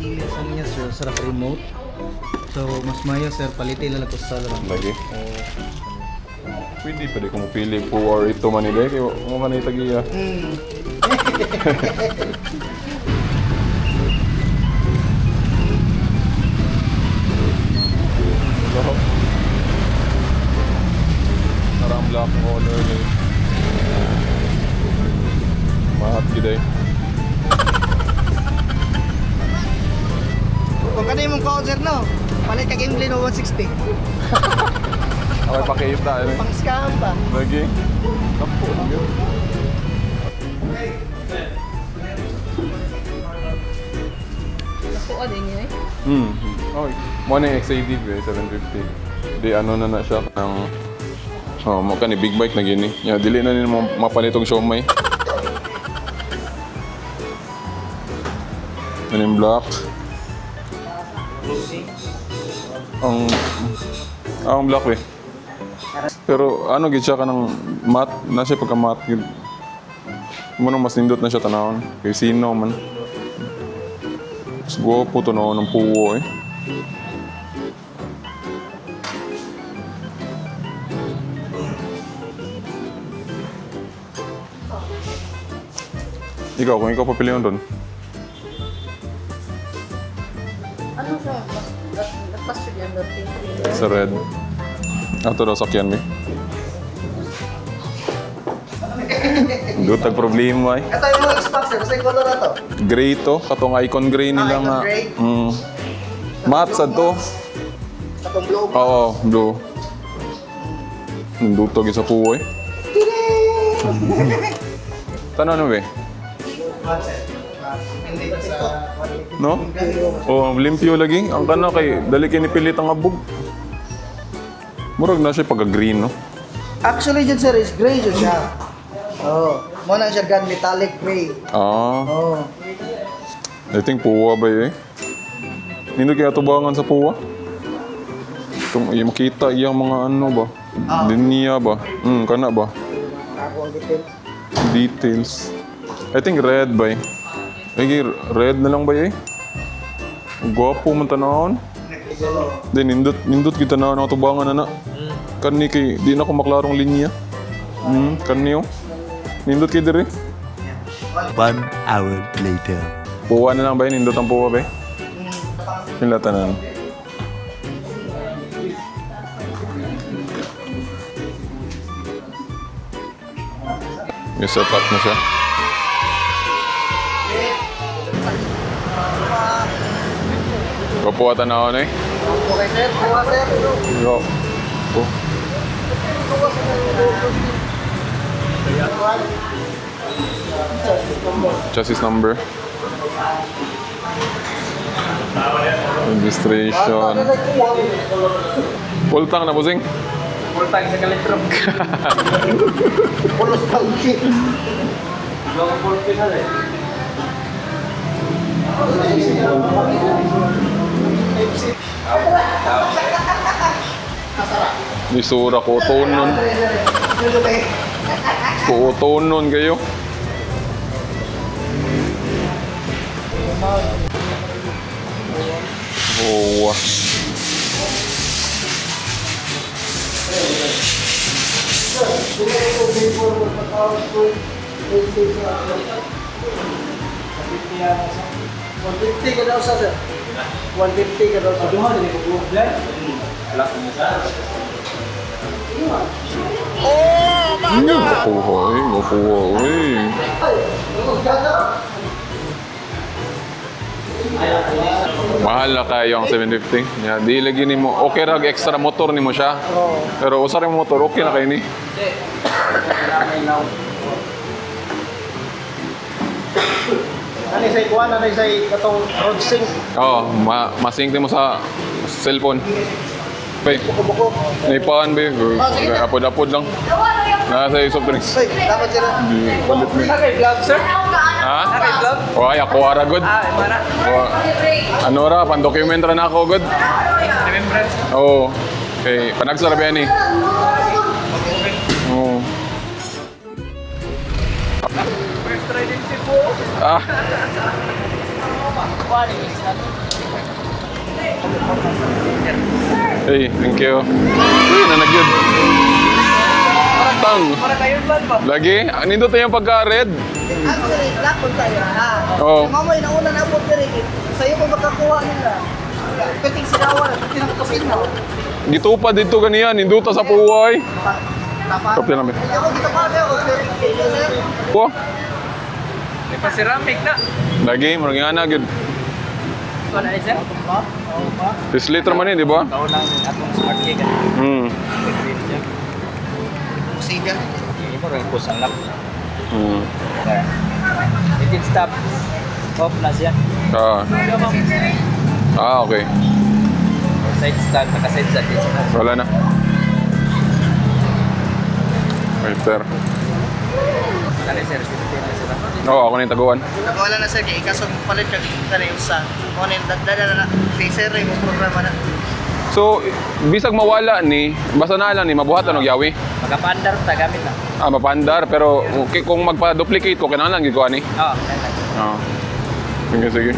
Pili sa niya sir sa remote. So mas mayo sir palitin lang ko sa lang. Lagi. Pwede kung pili po or ito Manila. Kaya mo ka na itagiya. Parang black color eh. Mahat gid eh. Kung kanay mong concert no, palit ka game Lino 160. Okay, pakita eh. Pang scam ba? Lagi. Tapo lagi. Nakuha din niya eh. Okay. Mo na yung XAD eh, 750. Di ano na siya ng mo kan big bike na gini. Ya dili na nimo mapalitong siomay. Ano yung black? Ang black eh. Pero ano gid siya kanang matte, na siya pagka matte gid. Mo mas nindot na siya tanawon. Kay sino man. Mas guwapo to no ng puwo eh. Ikaw, kung ikaw papilihan doon. Ano siya? Lapas siya yan dati. Sa red. Ito daw sakyan mo. Dutag problema eh. Ito yung mga Xbox sir, sa color na to. Gray to, katong icon gray nila Icon nga. gray? Matte sad to. Katong blue. Oo, blue. Dutog sa puwo eh. Tanong ano ba? Hindi ko sa No? Oh, limpyo lagi. Ang kana kay dali kay nipilit ang abog. Murag na siya pagka-green, no? Actually dyan sir is gray dyan siya. Oh, mo na siya gan metallic gray. Ah, Oh. I think puwa ba yun eh? Hindi kaya tubangan sa puwa? Itong iya makita iyang mga ano ba? Linya ba? Kana ba? Ako ang detail. Details. I think red ba eh? Lagi red na lang ba eh? Gwapo man tanawon. Then nindot kita na ako tubangan na na. Kani kay di na ko maklarong linya. Kaniyo. Nindot kay dire. 1 hour later. Puwa na lang ba yun? Nindot ang puwa ba eh? Hilatanan. May set up na siya. Kapuwatan na ako na eh. Okay sir, bukas sir. Yo. Oh. Chassis number. Registration. Full tank na pusing. Full tank sa kalitrom. Full tank. Nisura ko tonon. Ko tonon kayo. Oh. $150 ka daw sa sir. $150 ka daw sa. Mapuhoy, mapuhoy. Mahal na kayo ang 750. Yeah, di lagi ni mo. Okay rag extra motor ni mo siya. Pero usar yung motor, okay na kayo ni. Ano sa ikuan, ano sa katong road sync. Oo, masync mo sa cellphone. Bay, Buko-buko. naipaan ba yun? Apod-apod lang. Nasa yung soft drinks. Ay, dapat sila. Di, balit mo. Naka-vlog sir? Ha? Naka-vlog? O ay, ako ara good. Para. Ano ra, pan-document ra na ako good. Remembrance. Oo. Okay, panagsara ba yan eh? Oo. First try din si po. Ah. Hey, thank you. Uy, nanagyan. Tang. Para kayo ba? Lagi? Nindot na yung pagka-red? Actually, lakon tayo, ha? Oo. Yung mamoy, nauna na po pero sa'yo ko magkakuha nila. Piting sinawan, tinangkusin mo. Gitupa dito ganiyan, ninduta sa puway. Kapya namin. Ako dito pa ako, sir. Po? May pa-ceramic na. Lagi, marami nga na, good. Wala na sir. Pisliter man di ba? Kaunang atong smart cake. Hmm. Musiga. Ini mo rin kusang lang. Hmm. Engine stop. Off na siya. Okay. Side stand, naka-side stand din siya. Wala na. Wait, sir. Dali sir, sinitin na sila. Oo, ako na yung taguan. Nagwala na sir, kaya ikasong palit kag kanay usa. Mo nin dadala na facer mo programa na. So, bisag mawala ni, basta na lang ni, mabuhat na yawi. Magka-pandar ta gamit na. Mapandar, pero kung magpa-duplicate ko, kailangan lang gagawa ni. Oo, kailan. Oo. Sige, sige.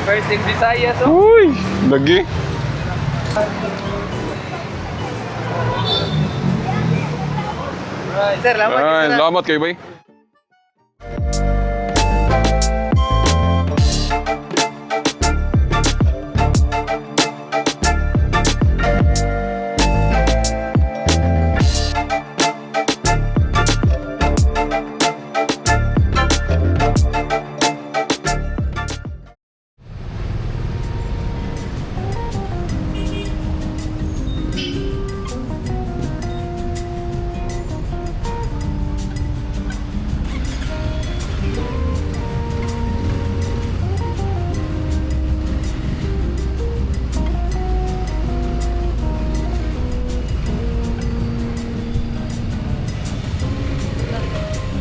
First in Visayas, oh. Uy! Lagi. Sir, lamat Ay, sir. salamat kayo, bay.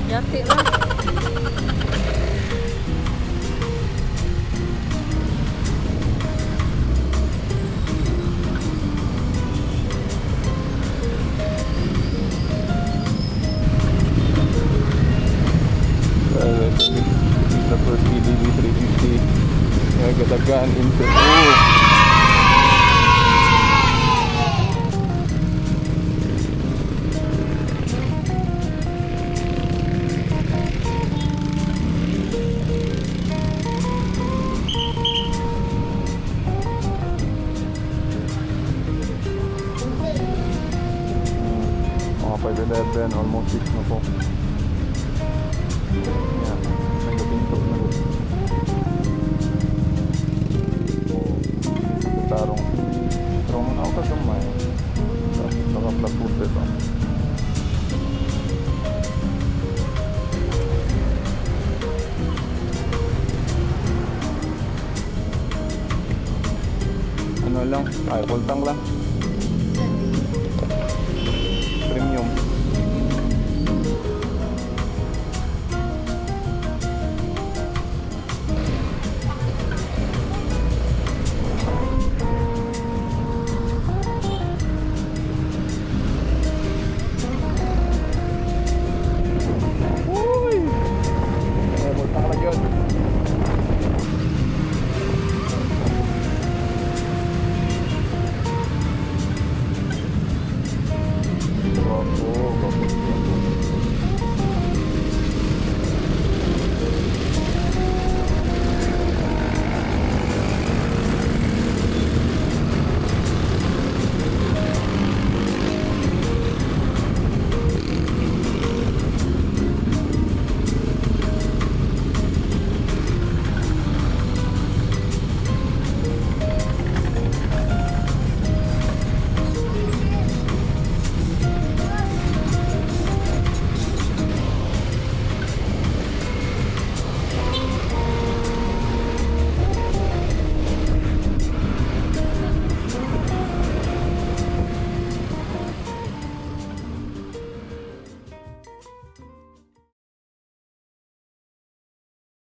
Yati lang. The first EDV 350. Nagadagan into. Mga 511, almost 6 na po. Yeah, nagpinto na rin. So, tarong from out of the mine. Naka-plug ito. Ano lang, ay, kultang lang.